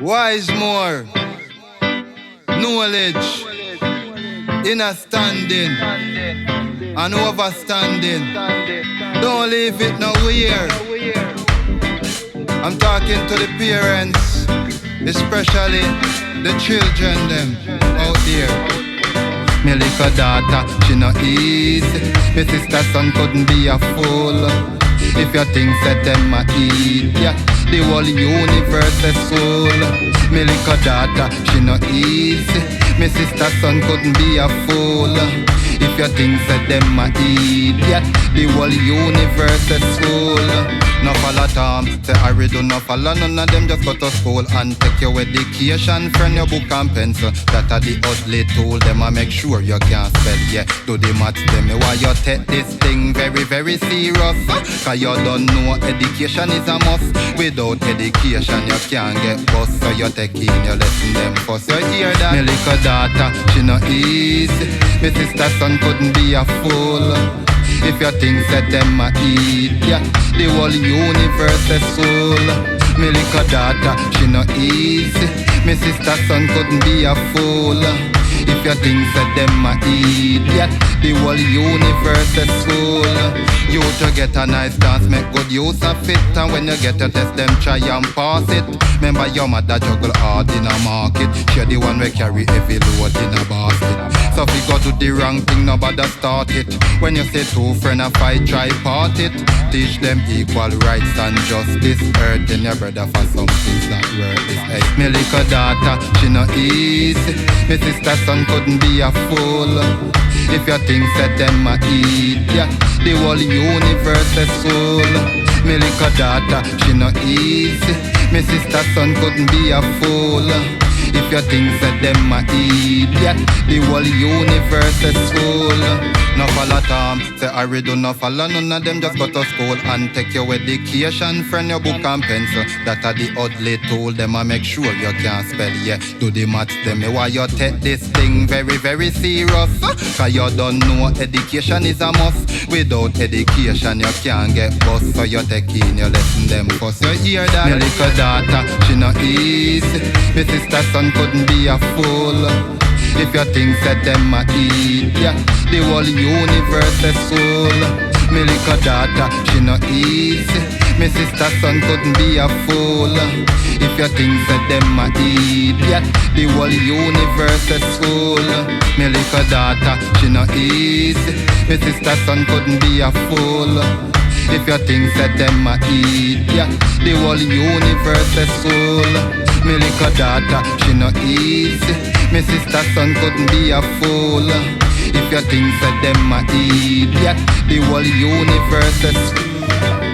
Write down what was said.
Wise more, knowledge, inner standing, and overstanding. Don't leave it nowhere. I'm talking to the parents, especially the children them out there. Me little daughter, she no easy. Me sister son couldn't be a fool. If you think that them a idiot, the whole universe is full. Me little daughter, she no easy. Me sister son couldn't be a fool. If you think that them a idiot, the whole universe is full. No follow Tom, say Harry do no follow. None of them just go to school and take your education. Friend your book and pencil, that are the ugly tool. Them a make sure you can't spell, yeah. Do the maths, them why you take this thing very, very serious. Cause you don't know education is a must. Without education you can't get bust. So you taking your lesson them first. You hear that? Me little daughter, she no easy. Me sister son couldn't be a fool. If you think that them a idiot, the whole universe is full. Me little daughter, she no easy. Me sister son couldn't be a fool. If you think that them a idiot, the whole universe is full. You to get a nice dance, make good use of it. And when you get a test, them try and pass it. Remember your mother juggle hard in a market. She the one we carry heavy load in a basket. So if you go do the wrong thing, nobody start it. When you say two friends a fight, try part it. Teach them equal rights and justice. Hurting your brother for something that worthless. Hey, me little daughter, she no easy. Me sister son couldn't be a fool. If you think that them a idiot, the whole universe is full. Me little daughter, she no easy. Me sister son couldn't be a fool. If you think that them a idiot, the whole universe is full. No follow Tom, say Harry do no follow. None of them just go to school and take your education. Friend your book and pencil, that are the ugly tool. Them a make sure you can't spell, yeah. Do the maths, them why you take this thing very, very serious. Cause you don't know education is a must. Without education you can't get bust. So you taking your lesson them first. You hear that? Me little daughter, she no easy. Me sister son couldn't be a fool. If you think that them a idiot, the whole universe is full. Me little daughter, she no easy. Me sister son couldn't be a fool. If you think that them a idiot, the whole universe is full. Me little daughter, she no easy. Me sister son couldn't be a fool. If you think that them a idiot, the whole universe is full. Me little daughter, she no easy. Me sister son couldn't be a fool. If you think that them a idiot, the whole universe is full.